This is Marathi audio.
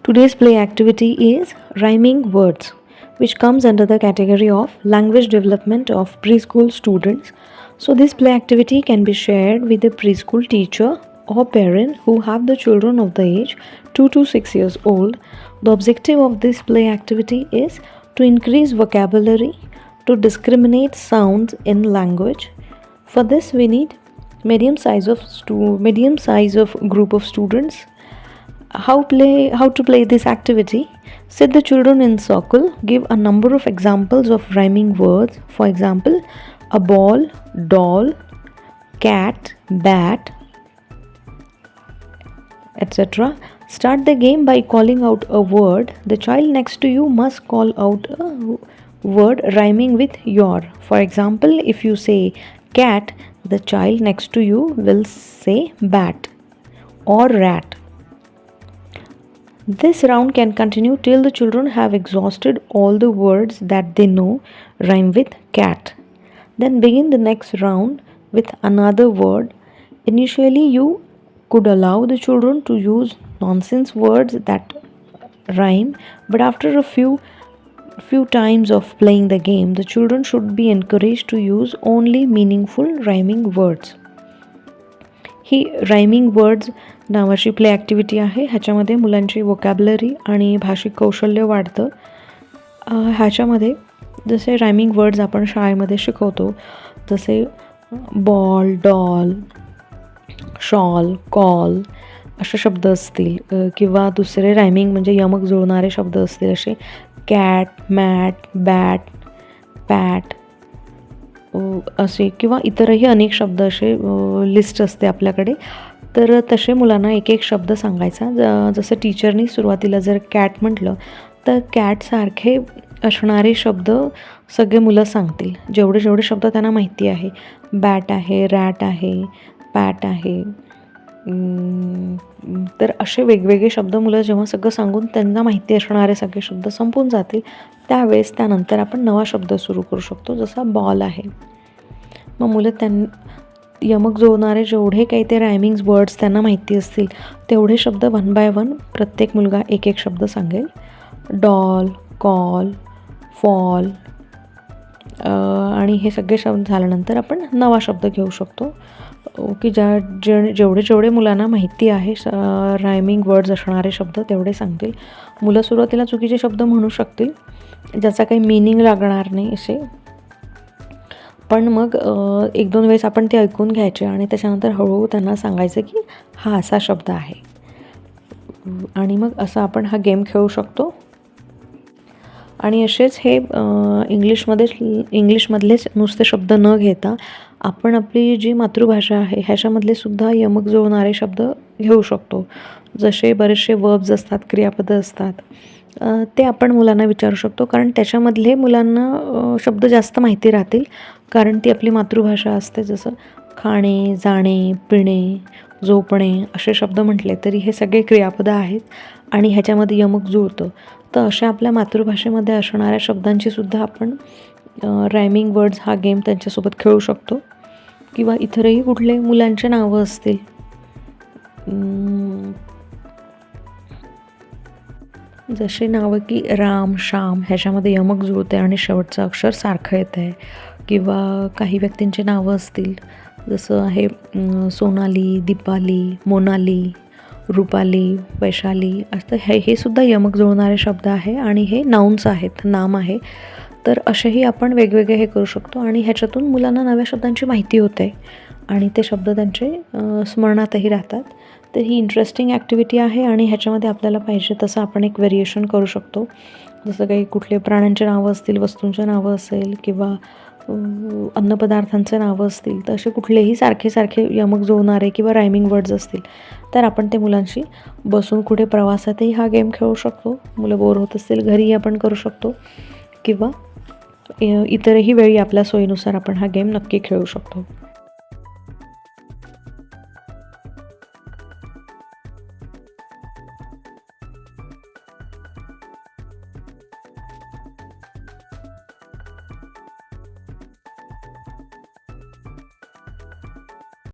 Today's play activity is rhyming words, which comes under the category of language development of preschool students. So, this play activity can be shared with a preschool teacher or parent who have the children of the age 2 to 6 years old. The objective of this play activity is to increase vocabulary, to discriminate sounds in language. For this, we need medium size of group of students. How to play this activity? Sit the children in circle, give a number of examples of rhyming words. For example, a ball, doll, cat, bat, etc. Start the game by calling out a word. The child next to you must call out a word rhyming with your. For example, if you say cat, the child next to you will say bat or rat. This round can continue till the children have exhausted all the words that they know rhyme with cat. Then begin the next round with another word. Initially, you could allow the children to use nonsense words that rhyme, but after a few times of playing the game, the children should be encouraged to use only meaningful rhyming words. He rhyming words नावाची प्ले ॲक्टिव्हिटी आहे. ह्याच्यामध्ये मुलांची वोकॅब्युलरी आणि भाषिक कौशल्य वाढतं. ह्याच्यामध्ये जसे रायमिंग वर्ड्स आपण शाळेमध्ये शिकवतो, जसे बॉल, डॉल, शॉल, कॉल असे शब्द असतील, किंवा दुसरे रायमिंग म्हणजे यमक जुळणारे शब्द असतील, असे कॅट, मॅट, बॅट, पॅट असे किंवा इतरही अनेक शब्द असे लिस्ट असते आपल्याकडे. तर तसे मुलांना एक एक शब्द सांगायचा. जसं टीचरनी सुरुवातीला जर कॅट म्हटलं तर कॅटसारखे असणारे शब्द सगळे मुलं सांगतील, जेवढे जेवढे शब्द त्यांना माहिती आहे. बॅट आहे, रॅट आहे, पॅट आहे. तर असे वेगवेगळे शब्द मुलं जेव्हा सगळं सांगून त्यांना माहिती असणारे सगळे शब्द संपून जातील, त्यावेळेस त्यानंतर आपण नवा शब्द सुरू करू शकतो, जसा बॉल आहे. मग मुलं यमक जुळणारे जेवढे काही ते रायमिंग्स वर्ड्स त्यांना माहिती असतील तेवढे शब्द 1 बाय 1 प्रत्येक मुलगा एक एक शब्द सांगेल. डॉल, कॉल, फॉल आणि हे सगळे शब्द झाल्यानंतर आपण नवा शब्द घेऊ शकतो की जेवढे मुलांना माहिती आहे रायमिंग वर्ड्स असणारे शब्द तेवढे सांगतील. मुलं सुरुवातीला चुकीचे शब्द म्हणू शकतील, ज्याचा काही मीनिंग लागणार नाही असे, पण मग 1-2 वेळेस आपण ते ऐकून घ्यायचे आणि त्याच्यानंतर हळूहळू त्यांना सांगायचं की हा असा शब्द आहे. आणि मग असं आपण हा गेम खेळू शकतो. आणि असेच हे इंग्लिशमधलेच नुसते शब्द न घेता आपण आपली जी मातृभाषा आहे ह्याच्यामधले सुद्धा यमक जुळणारे शब्द घेऊ शकतो. जसे बरेचसे वर्ब्स असतात, क्रियापदं असतात, ते आपण मुलांना विचारू शकतो, कारण त्याच्यामधले मुलांना शब्द जास्त माहिती राहतील, कारण ती आपली मातृभाषा असते. जसं खाणे, जाणे, पिणे, झोपणे असे शब्द म्हटले तरी हे सगळे क्रियापदं आहेत आणि ह्याच्यामध्ये यमक जुळतं. तर अशा आपल्या मातृभाषेमध्ये असणाऱ्या शब्दांची सुद्धा आपण रायमिंग वर्ड्स हा गेम त्यांच्यासोबत खेळू शकतो. किंवा इतरही कुठले मुलांचे नावं असतील, जसे नावं की राम, श्याम ह्याच्यामध्ये यमक जुळते आणि शेवटचं अक्षर सारखं येतं आहे. किंवा काही व्यक्तींचे नावं असतील, जसं आहे सोनाली, दीपाली, मोनाली, रुपाली, वैशाली, असं हे सुद्धा यमक जुळणारे शब्द आहे आणि हे नाउन्स आहेत, नाम आहे. तर असेही आपण वेगवेगळे हे करू शकतो आणि ह्याच्यातून मुलांना नव्या शब्दांची माहिती होते आणि ते शब्द त्यांचे स्मरणातही राहतात. तर ही इंटरेस्टिंग ॲक्टिव्हिटी आहे आणि ह्याच्यामध्ये आपल्याला पाहिजे तसं आपण एक व्हेरिएशन करू शकतो. जसं काही कुठले प्राण्यांचे नावं असतील, वस्तूंचे नावं असेल किंवा अन्नपदार्थांचे नावं असतील, तर असे कुठलेही सारखे यमक जुळणारे किंवा रायमिंग वर्ड्स असतील तर आपण ते मुलांशी बसून कुठे प्रवासातही हा गेम खेळू शकतो. मुलं बोर होत असतील घरीही आपण करू शकतो किंवा इतरही वेळी आपल्या सोयीनुसार आपण हा गेम नक्की खेळू शकतो.